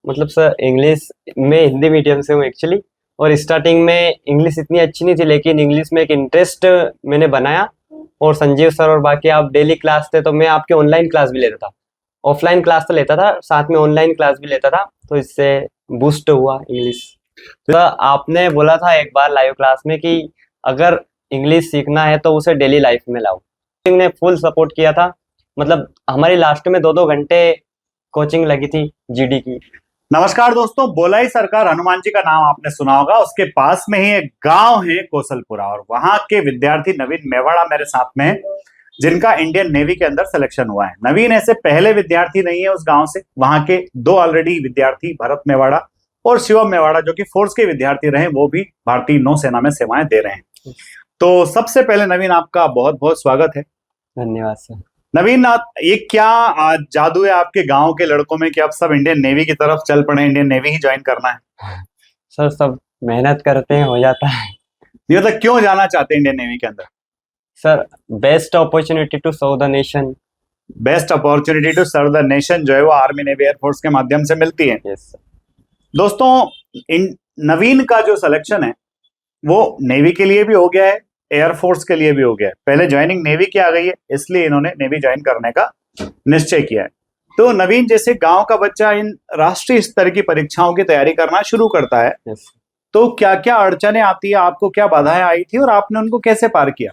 मतलब sir English में Hindi medium से हूँ एक्चुअली। और स्टार्टिंग में इंग्लिश इतनी अच्छी नहीं थी, लेकिन इंग्लिश में एक इंटरेस्ट मैंने बनाया। और संजीव सर और बाकी आप डेली क्लास थे, तो मैं आपके ऑनलाइन क्लास भी लेता था। ऑफलाइन क्लास तो लेता था, साथ में ऑनलाइन क्लास भी लेता था, तो इससे बूस्ट हुआ इंग्लिश। तो आपने बोला था एक बार लाइव क्लास में कि अगर इंग्लिश सीखना है तो उसे डेली लाइफ में लाओ। ने फुल सपोर्ट किया था। मतलब हमारी लास्ट में 2-2 घंटे कोचिंग लगी थी जीडी की। नमस्कार दोस्तों, बोलाई सरकार हनुमान जी का नाम आपने सुना होगा। उसके पास में ही एक गांव है कोसलपुरा, और वहां के विद्यार्थी नवीन मेवाड़ा मेरे साथ में है, जिनका इंडियन नेवी के अंदर सिलेक्शन हुआ है। नवीन ऐसे पहले विद्यार्थी नहीं है उस गांव से। वहां के 2 ऑलरेडी विद्यार्थी, भरत मेवाड़ा और शिवम मेवाड़ा, जो कि फोर्स के विद्यार्थी रहे, वो भी भारतीय नौसेना में सेवाएं दे रहे हैं। तो सबसे पहले नवीन, आपका बहुत बहुत स्वागत है। धन्यवाद सर। नवीन, ये क्या जादू है आपके गांव के लड़कों में कि अब सब इंडियन नेवी की तरफ चल पड़े, इंडियन नेवी ही ज्वाइन करना है? सर सब मेहनत करते हैं, हो जाता है। ये मतलब क्यों जाना चाहते हैं इंडियन नेवी के अंदर? Sir best opportunity to serve the nation. Best opportunity to serve the nation जो है वो आर्मी, नेवी, एयरफोर्स के माध्यम से मिलती है। Yes sir. दोस्तों, नवीन का जो सिलेक्शन है वो नेवी के लिए भी हो गया है, एयरफोर्स के लिए भी हो गया है। पहले ज्वाइनिंग नेवी की आ गई है, इसलिए इन्होंने नेवी ज्वाइन करने का निश्चय किया है। तो नवीन, जैसे गांव का बच्चा इन राष्ट्रीय स्तर की परीक्षाओं की तैयारी करना शुरू करता है, यस तो क्या क्या अड़चने आती है, आपको क्या बाधाएं आई थी और आपने उनको कैसे पार किया?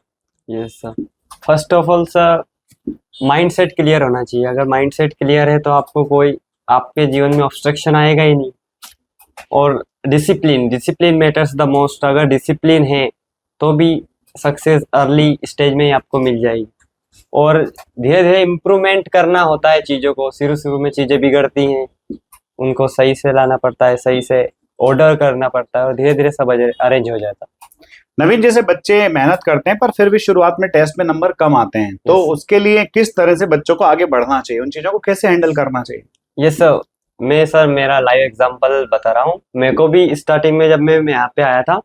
Yes sir. First of all sir, mindset clear होना चाहिए। अगर माइंडसेट क्लियर है तो आपको कोई आपके जीवन में ऑब्स्ट्रक्शन आएगा ही नहीं। और discipline, discipline matters the most. अगर डिसिप्लिन है तो भी सक्सेस अर्ली स्टेज में ही आपको मिल जाएगी। और धीरे धीरे इम्प्रूवमेंट करना होता है चीज़ों को। शुरू शुरू में चीज़ें बिगड़ती हैं, उनको सही से लाना पड़ता है, सही से ऑर्डर करना पड़ता है, और धीरे धीरे सब अरेंज हो जाता है। नवीन, जैसे बच्चे मेहनत करते हैं पर फिर भी शुरुआत में टेस्ट में नंबर कम आते हैं, तो Yes. उसके लिए किस तरह से बच्चों को आगे बढ़ना चाहिए, उन चीजों को कैसे हैंडल करना चाहिए? ये सर, मैं सर मेरा लाइव एग्जांपल बता रहा हूँ। मेरे को भी स्टार्टिंग में जब मैं यहाँ पे आया था,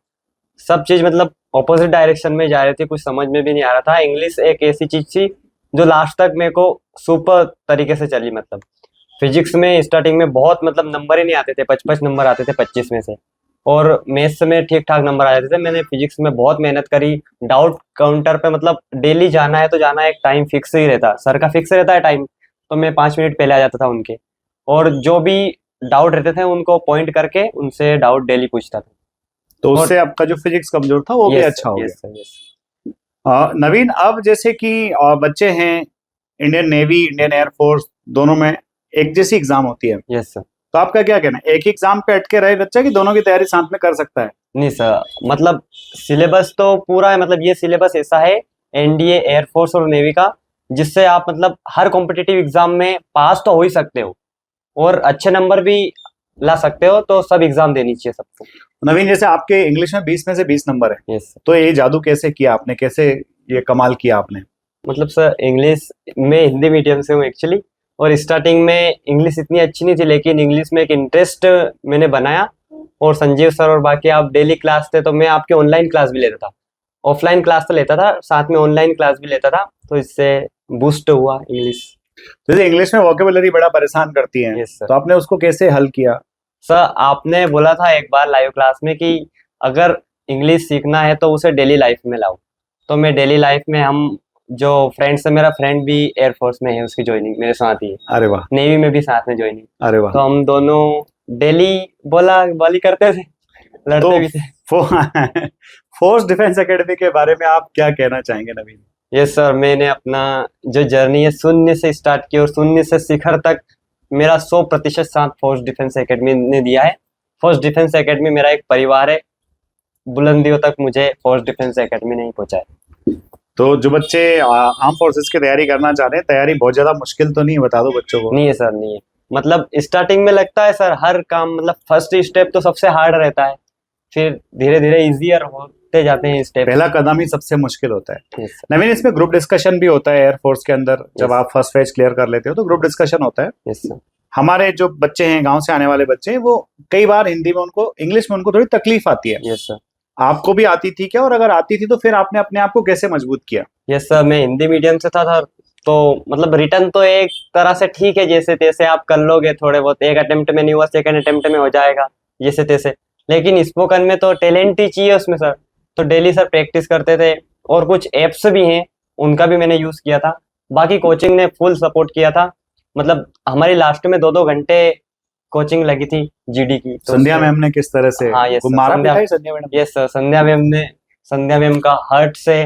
सब चीज़ मतलब ऑपोजिट डायरेक्शन में जा रही थी, कुछ समझ में भी नहीं आ रहा था। इंग्लिश एक ऐसी चीज़ थी जो लास्ट तक मेरे को सुपर तरीके से चली। मतलब फिजिक्स में स्टार्टिंग में बहुत मतलब नंबर ही नहीं आते थे, 55 नंबर आते थे 25 में से। और मैथ्स में ठीक ठाक नंबर आ जाते थे। मैंने फिजिक्स में बहुत मेहनत करी। डाउट काउंटर पे मतलब डेली जाना है तो जाना है, एक टाइम फिक्स ही रहता, सर का फिक्स रहता है टाइम, तो मैं 5 मिनट पहले आ जाता था उनके। और जो भी डाउट रहते थे उनको पॉइंट करके उनसे डाउट डेली पूछता था। तो उससे आपका जो फिजिक्स कमजोर था वो भी अच्छा हो गया। नवीन, अब जैसे कि बच्चे हैं, इंडियन नेवी, इंडियन एयरफोर्स दोनों में एक जैसी एग्जाम होती है, यस सर। तो आपका क्या कहना है, एक ही एग्जाम पे अटके रहे बच्चा कि दोनों की तैयारी साथ में कर सकता है? नहीं सर, मतलब सिलेबस तो पूरा है। मतलब ये सिलेबस ऐसा है एनडीए, एयरफोर्स और नेवी का, जिससे आप मतलब हर कॉम्पिटिटिव एग्जाम में पास तो हो ही सकते हो और अच्छे नंबर भी ला सकते हो। तो सब एग्जाम देनी चाहिए सबको। नवीन, जैसे आपके इंग्लिश में 20 में से 20 नंबर है, यस सर। तो ये जादू कैसे किया आपने, कैसे ये कमाल किया आपने? मतलब सर इंग्लिश में हिंदी मीडियम से हूँ एक्चुअली। और स्टार्टिंग में इंग्लिश इतनी अच्छी नहीं थी, लेकिन इंग्लिश में एक इंटरेस्ट मैंने बनाया। और संजीव सर और बाकी आप डेली क्लास थे, तो मैं आपके ऑनलाइन क्लास भी लेता था। ऑफलाइन क्लास तो लेता था, साथ में ऑनलाइन क्लास भी लेता था, तो इससे बूस्ट हुआ इंग्लिश। जैसे इंग्लिश में वोकेबुलरी बड़ा परेशान करती है, यस सर। तो आपने उसको कैसे हल किया? सर आपने बोला था एक बार लाइव क्लास में कि अगर इंग्लिश सीखना है तो उसे डेली लाइफ में लाओ। तो मैं डेली लाइफ में, हम जो फ्रेंड्स है, मेरा फ्रेंड भी एयरफोर्स में है, उसकी ज्वाइनिंग मेरे साथ ही है। अरे वाह, नेवी में भी साथ में ज्वाइनिंग। अरे वाह। तो हम दोनों डेली बोली करते थे, लड़ते तो भी थे। फोर्स डिफेंस एकेडमी के बारे में आप क्या कहना चाहेंगे नवीन? यस सर, मैंने अपना जो जर्नी है शून्य से स्टार्ट की, और शून्य से शिखर तक मेरा 100% साथ फोर्स डिफेंस एकेडमी ने दिया है। फोर्स डिफेंस एकेडमी मेरा एक परिवार है। बुलंदियों तक मुझे फोर्स डिफेंस एकेडमी ने ही पहुंचाया। तो जो बच्चे आर्म फोर्सेस की तैयारी करना चाह रहे हैं, तैयारी बहुत ज्यादा मुश्किल तो नहीं, बता दो बच्चों को? नहीं है सर, नहीं है। मतलब स्टार्टिंग में लगता है सर हर काम, मतलब फर्स्ट स्टेप तो सबसे हार्ड रहता है, फिर धीरे धीरे इजियर होते जाते हैं स्टेप। पहला कदम ही सबसे मुश्किल होता है। Yes sir. नवीन, इसमें ग्रुप डिस्कशन भी होता है एयरफोर्स के अंदर, जब Yes. आप फर्स्ट फेज क्लियर कर लेते हो तो ग्रुप डिस्कशन होता है। Yes sir. हमारे जो बच्चे हैं, गांव से आने वाले बच्चे हैं, वो कई बार हिंदी में उनको, इंग्लिश में उनको थोड़ी तकलीफ आती है। Yes sir. आपको भी आती थी क्या, और अगर आती थी तो फिर आपने अपने आप को कैसे मजबूत किया? यस सर, मैं हिंदी मीडियम से था सर। तो मतलब रिटर्न तो एक तरह से ठीक है, जैसे तैसे आप कर लोगे, थोड़े बहुत एक अटेम्प्ट में नहीं हुआ सेकंड अटेम्प्ट में हो जाएगा जैसे तैसे। लेकिन स्पोकन में तो टैलेंट ही चाहिए उसमें सर। तो डेली सर प्रैक्टिस करते थे, और कुछ एप्स भी हैं उनका भी मैंने यूज किया था। बाकी कोचिंग ने फुल सपोर्ट किया था, मतलब हमारी लास्ट में 2-2 घंटे कोचिंग लगी थी जीडी की। तो संध्या मैम ने किस तरह से हाँ यस को सर, मारा संध्या, पिटाई संध्या मैडम? यस सर, संध्या मैम का हार्ट से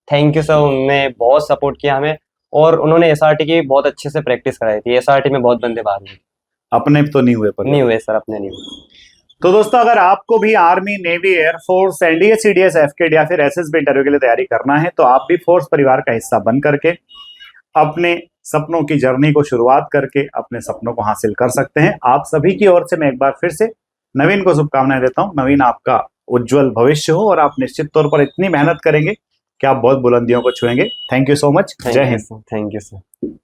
थैंक यू सर। उन्होंने बहुत सपोर्ट किया हमें, और उन्होंने एसआरटी की बहुत अच्छे से प्रैक्टिस कराई थी। एसआरटी में बहुत बंदे भाग लिए। अपने तो नहीं हुए पर नहीं हुए सर, अपने नहीं हुए। तो दोस्तों, अगर आपको भी army, navy, air force, NDA, CDS, AFCAT या फिर एसएसबी इंटरव्यू के लिए तैयारी करना है, तो आप भी फोर्स परिवार का हिस्सा बन करके अपने सपनों की जर्नी को शुरुआत करके अपने सपनों को हासिल कर सकते हैं। आप सभी की ओर से मैं एक बार फिर से नवीन को शुभकामनाएं देता हूं। नवीन, आपका उज्जवल भविष्य हो और आप निश्चित तौर पर इतनी मेहनत करेंगे कि आप बहुत बुलंदियों को छुएंगे। Thank you so much. जय हिंद। Thank you sir.